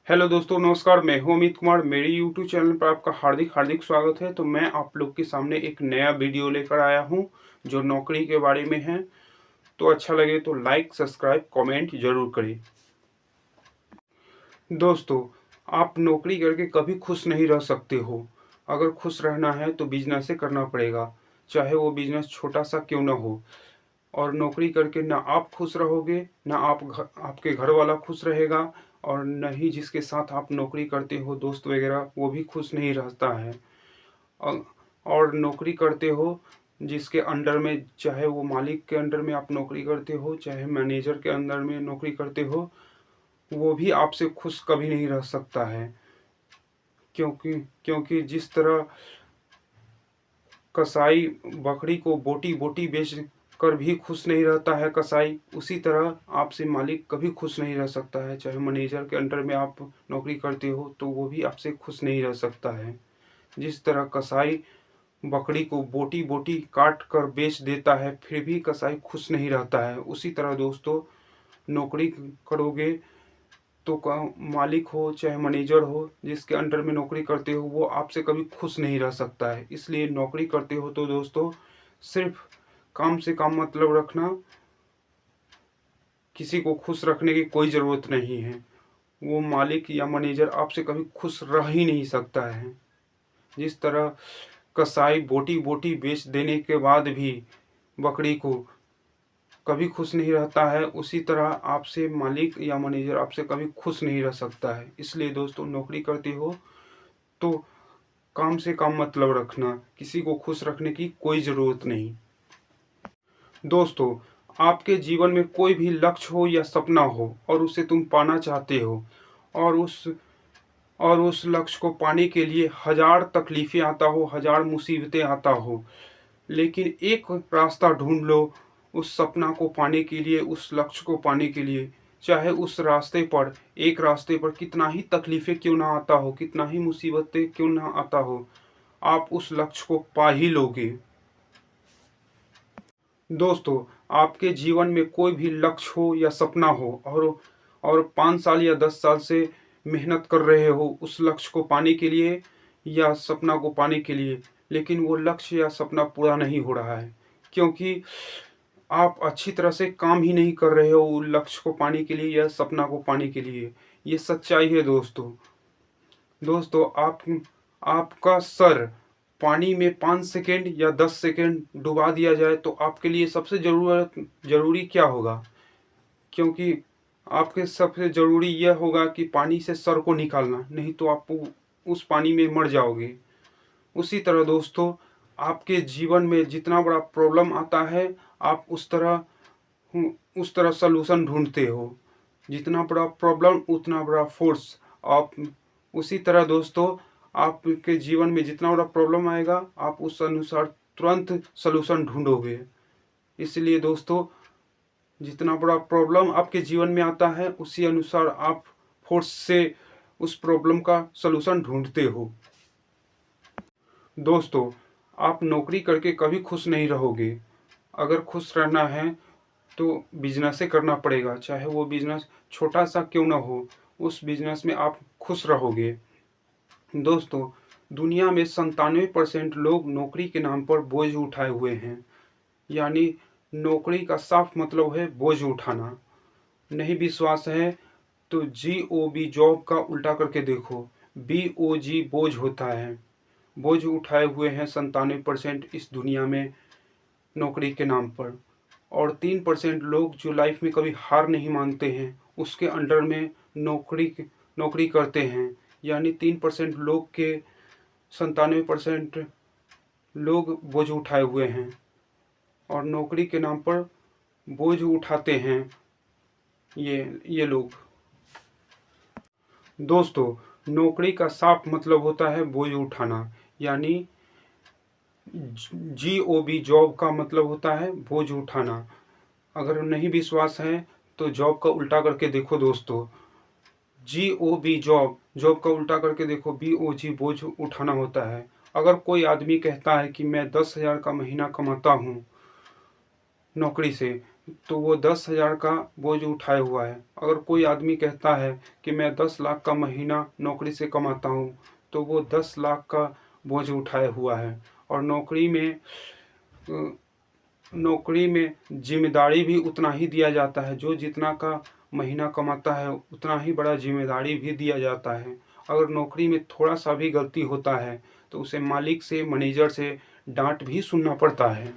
Hello दोस्तों, नमस्कार। मैं हूं अमित कुमार। मेरे यूट्यूब चैनल पर आपका हार्दिक हार्दिक स्वागत है। तो मैं आप लोग के सामने एक नया वीडियो लेकर आया हूं जो नौकरी के बारे में है। तो अच्छा लगे तो लाइक, सब्सक्राइब, कमेंट जरूर करें। दोस्तों, आप नौकरी करके कभी खुश नहीं रह सकते हो। अगर खुश रहना है तो बिजनेस से करना पड़ेगा, चाहे वो बिजनेस छोटा सा क्यों ना हो। और नौकरी करके ना आप खुश रहोगे, ना आपके घर वाला खुश रहेगा, और न ही जिसके साथ आप नौकरी करते हो, दोस्त वगैरह, वो भी खुश नहीं रहता है। और और नौकरी करते हो जिसके अंडर में, चाहे वो मालिक के अंडर में आप नौकरी करते हो, चाहे मैनेजर के अंडर में नौकरी करते हो, वो भी आपसे खुश कभी नहीं रह सकता है। क्योंकि क्योंकि जिस तरह कसाई बकरी को बोटी बोटी बेच कर भी खुश नहीं रहता है कसाई, उसी तरह आपसे मालिक कभी खुश नहीं रह सकता है। चाहे मैनेजर के अंडर में आप नौकरी करते हो तो वो भी आपसे खुश नहीं रह सकता है। जिस तरह कसाई बकरी को बोटी बोटी काट कर बेच देता है, फिर भी कसाई खुश नहीं रहता है, उसी तरह दोस्तों नौकरी करोगे तो मालिक हो चाहे मैनेजर हो, जिसके अंडर में नौकरी करते हो, वो आपसे कभी खुश नहीं रह सकता है। इसलिए नौकरी करते हो तो दोस्तों सिर्फ काम से काम मतलब रखना। किसी को खुश रखने की कोई ज़रूरत नहीं है। वो मालिक या मैनेजर आपसे कभी खुश रह ही नहीं सकता है। जिस तरह कसाई बोटी बोटी बेच देने के बाद भी बकरी को कभी खुश नहीं रहता है, उसी तरह आपसे मालिक या मैनेजर आपसे कभी खुश नहीं रह सकता है। इसलिए दोस्तों नौकरी करते हो तो काम से काम मतलब रखना, किसी को खुश रखने की कोई ज़रूरत नहीं। दोस्तों, आपके जीवन में कोई भी लक्ष्य हो या सपना हो और उसे तुम पाना चाहते हो, और उस लक्ष्य को पाने के लिए हजार तकलीफें आता हो, हजार मुसीबतें आता हो, लेकिन एक रास्ता ढूंढ लो उस सपना को पाने के लिए, उस लक्ष्य को पाने के लिए। चाहे उस रास्ते पर कितना ही तकलीफें क्यों ना आता हो, कितना ही मुसीबतें क्यों ना आता हो, आप उस लक्ष्य को पा ही लोगे। दोस्तों, आपके जीवन में कोई भी लक्ष्य हो या सपना हो, और 5 साल या 10 साल से मेहनत कर रहे हो उस लक्ष्य को पाने के लिए या सपना को पाने के लिए, लेकिन वो लक्ष्य या सपना पूरा नहीं हो रहा है, क्योंकि आप अच्छी तरह से काम ही नहीं कर रहे हो उस लक्ष्य को पाने के लिए या सपना को पाने के लिए। ये सच्चाई है दोस्तों। दोस्तों, आपका सर पानी में 5 सेकेंड या 10 सेकेंड डुबा दिया जाए तो आपके लिए सबसे ज़रूरी क्या होगा? क्योंकि आपके सबसे ज़रूरी यह होगा कि पानी से सर को निकालना, नहीं तो आप उस पानी में मर जाओगे। उसी तरह दोस्तों, आपके जीवन में जितना बड़ा प्रॉब्लम आता है, आप उस तरह सलूशन ढूंढते हो। जितना बड़ा प्रॉब्लम उतना बड़ा फोर्स। आप उसी तरह दोस्तों, आपके जीवन में जितना बड़ा प्रॉब्लम आएगा, आप उस अनुसार तुरंत सलूशन ढूंढोगे। इसलिए दोस्तों, जितना बड़ा प्रॉब्लम आपके जीवन में आता है, उसी अनुसार आप फोर्स से उस प्रॉब्लम का सलूशन ढूंढते हो। दोस्तों, आप नौकरी करके कभी खुश नहीं रहोगे। अगर खुश रहना है तो बिजनेस से करना पड़ेगा, चाहे वो बिजनेस छोटा सा क्यों ना हो, उस बिजनेस में आप खुश रहोगे। दोस्तों, दुनिया में 97% लोग नौकरी के नाम पर बोझ उठाए हुए हैं। यानी नौकरी का साफ मतलब है बोझ उठाना। नहीं विश्वास है तो GOB जॉब का उल्टा करके देखो। BOG बोझ होता है। बोझ उठाए हुए हैं 97% इस दुनिया में नौकरी के नाम पर। और 3% लोग जो लाइफ में कभी हार नहीं मानते हैं, उसके अंडर में नौकरी करते हैं। यानी 3% लोग के 97% लोग बोझ उठाए हुए हैं और नौकरी के नाम पर बोझ उठाते हैं ये लोग। दोस्तों, नौकरी का साफ मतलब होता है बोझ उठाना। यानी GOB जॉब का मतलब होता है बोझ उठाना। अगर नहीं विश्वास है तो जॉब का उल्टा करके देखो दोस्तों। GOB जॉब का उल्टा करके देखो। BOG बोझ उठाना होता है। अगर कोई आदमी कहता है कि मैं 10,000 का महीना कमाता हूँ नौकरी से, तो वो 10,000 का बोझ उठाए हुआ है। अगर कोई आदमी कहता है कि मैं 10 लाख का महीना नौकरी से कमाता हूँ, तो वो 10 लाख का बोझ उठाए हुआ है। और नौकरी में ज़िम्मेदारी भी उतना ही दिया जाता है। जो जितना का महीना कमाता है, उतना ही बड़ा ज़िम्मेदारी भी दिया जाता है। अगर नौकरी में थोड़ा-सा भी गलती होता है, तो उसे मालिक से, मैनेजर से डाँट भी सुनना पड़ता है।